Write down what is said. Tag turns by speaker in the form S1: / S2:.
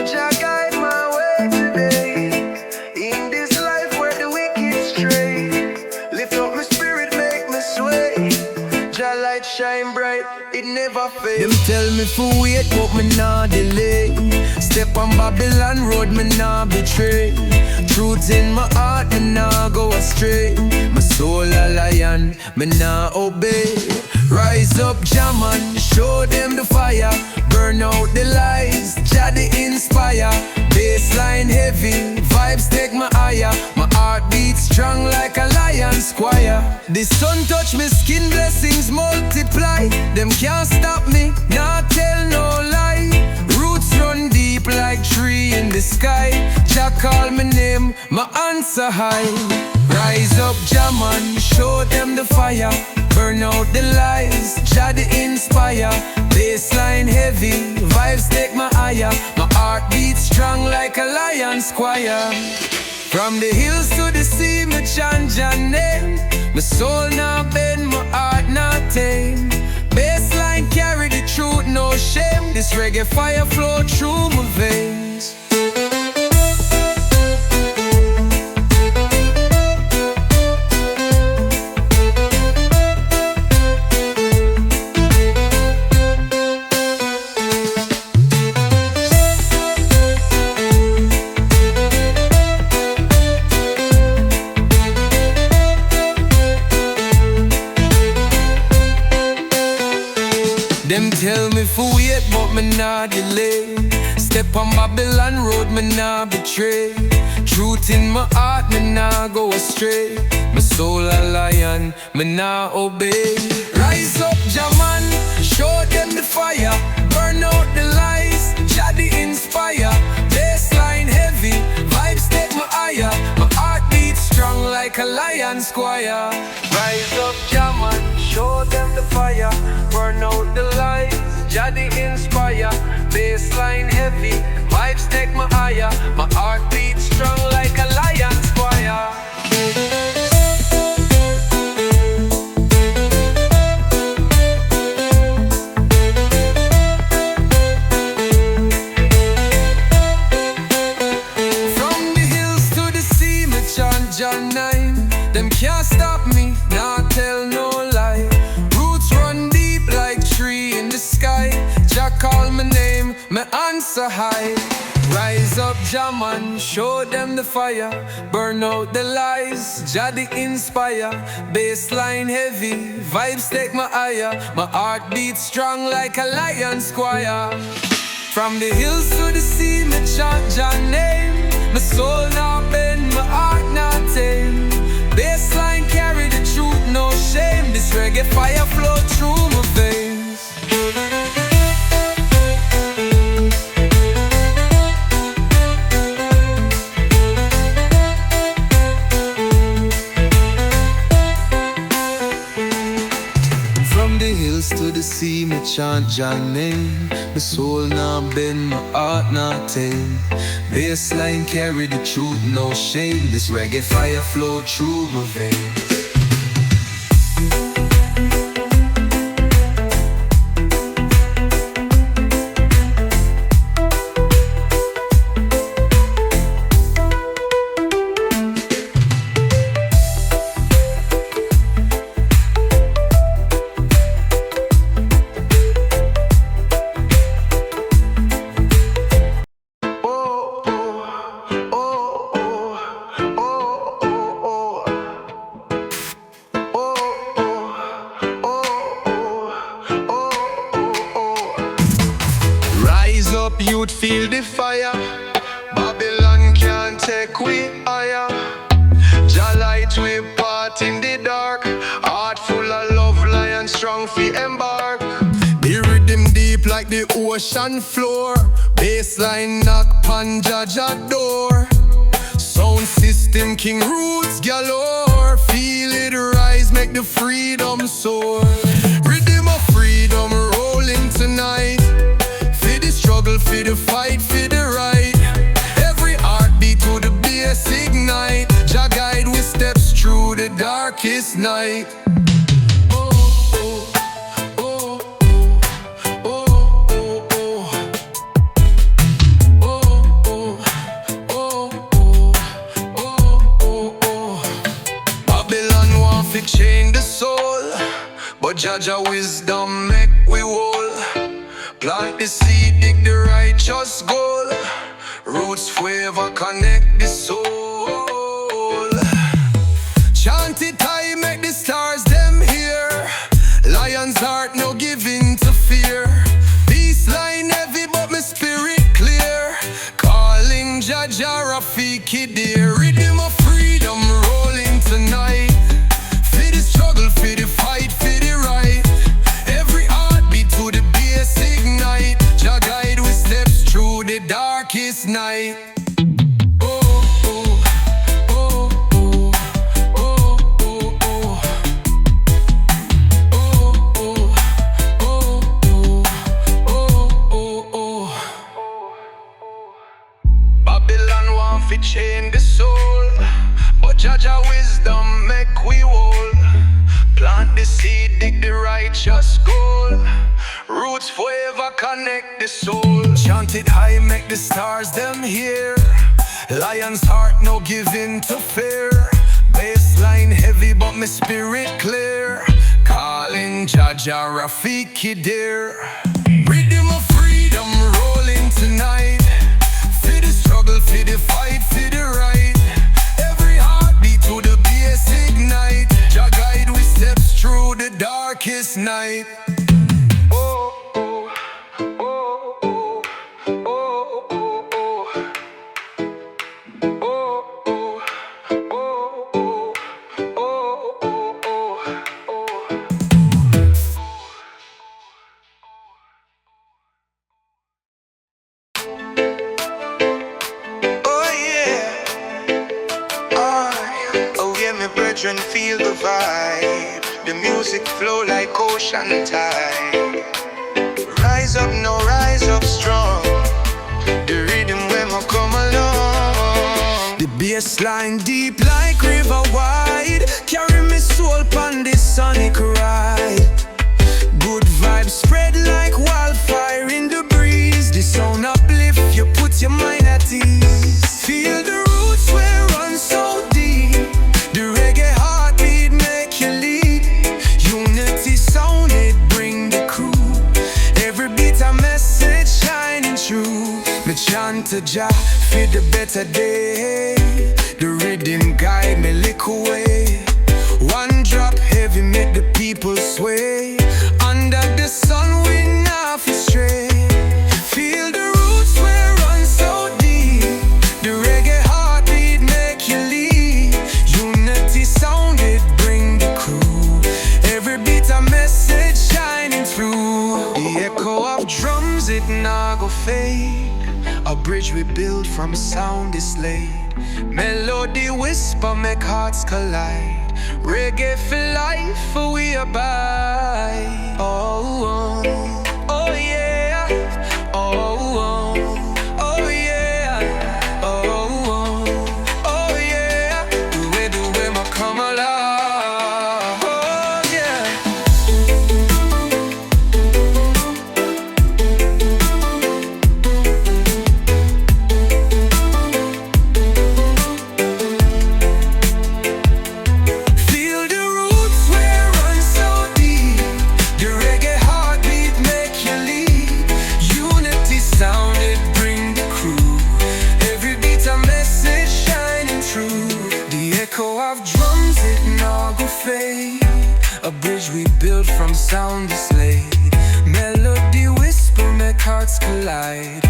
S1: Jah guide my way today. In this life where the wicked stray, lift up my spirit, make me sway. Jah light shine bright, it never fades. Them tell me for wait, but me nah delay. Step on Babylon road, me nah betray. Truth in my heart, me nah go astray. My soul a lion, me nah obey. Rise up, Jaman, show them the fire. Burn out the lies, Jah the inspire. Bassline heavy, vibes take my higher. My heart beats strong like a lion's choir. The sun touch me skin, blessings multiply. Them can't stop me, not tell no lie. Roots run deep like tree in the sky. Jah call my name, my answer high. Rise up, Jaman, show them the fire. Burn out the lies, Jah the inspire. Bassline heavy, vibes take my higher. My heart beats strong like a lion's choir. From the hills to the sea, me chant Jah name. My soul not bend, my heart not tame. Bassline carry the truth, no shame. This reggae fire flow through my veins. Them tell me for wait, but me nah delay. Step on Babylon road, me nah betray. Truth in my heart, me nah go astray. My soul a lion, me nah obey. Rise up, Jaman, show them the fire. Burn out the lies, Jah the inspire. Bassline heavy, vibes take my higher. My heart beats strong like a lion's choir. Rise up, Jaman, show them the fire. Burn out the lies, Jah the inspire. Bassline heavy, vibes take my higher. My heart beats strong like a lion's choir. From the hills to the sea, me chant Jah name. Them can't stop me, not tell no lie. Roots run deep like tree in the sky. Jah call my name, my answer high. Rise up, Jaman, show them the fire. Burn out the lies, Jah the inspire. Bassline heavy, vibes take my higher. My heart beats strong like a lion's choir. From the hills to the sea, me chant Jah name. My soul not bend, my heart not tame. Bassline carry the truth, no shame. This reggae fire flow through my veins. From the hills to the sea, me chant Jah name. My soul not bend, my heart not tame. Bassline carry the truth, no shame. This reggae fire flow through my veins. You'd feel the fire. Babylon can't take we higher. Jah light we part in the dark. Heart full of love, lion strong fi embark. The rhythm deep like the ocean floor. Bassline knock pan Jah door. Sound system king roots galore. Feel it rise, make the freedom soar. Rhythm of freedom rolling tonight. Struggle for the fight, for the right. Every heartbeat to the bass ignite. Jah guide with steps through the darkest night. Oh, oh, oh, oh, oh, oh. Jaja wisdom make we whole. Plant the seed, dig the righteous goal. Roots forever connect the soul. Chant it high, make the stars them hear. Lion's heart no giving to fear. Peace line heavy but my spirit clear. Calling Jaja Rafiki dear. Rhythm of freedom rolling tonight. For the struggle, for the fight, for the right. Every heartbeat to the bass ignite. Jah guide with steps through the darkest night. Fi chain the soul, but Jaja wisdom make we whole. Plant the seed, dig the righteous goal. Roots forever connect the soul. Chant it high, make the stars them hear. Lion's heart no giving to fear. Bassline heavy but my spirit clear. Calling Jaja Rafiki dear. Rhythm of freedom rolling tonight. For the struggle, for the fight, for the right. Every heartbeat to the bass ignite. Jah guide with steps through the darkest night.
S2: And feel the vibe. The music flow like ocean tide. Rise up, no rise up strong. The rhythm when I come along.
S1: The bass line deep like river wide. Carry me soul pon this sonic ride. Good vibes spread like wildfire in the breeze. The sound uplift, you put your mind at ease. Feel the roots where run so deep. The reggae heartbeat make you lead. Unity sound, it bring the crew. Every beat a message shining through. Me chant to Jah for the better day. The rhythm guide me lick away. One drop heavy make the people sway. Under the sun we not stray. Feel the roots where run so deep. The reggae heartbeat make you lead. Unity sound, it bring the crew. Every beat a message shining through. The echo of drums, it nah go fade. A bridge we build from sound is laid. Melody whisper make hearts collide. Reggae for life, for we abide. Oh, oh, oh yeah. Oh, oh, oh yeah. Oh, oh, oh yeah. The way my come alive. Oh yeah. Feel the roots where run so deep. The reggae heartbeat make you lead. Unity sound, it bring the crew. Every beat a message shining through. The echo of drums, it not go fade. A bridge we built from sound is laid. Melody whisper make hearts collide.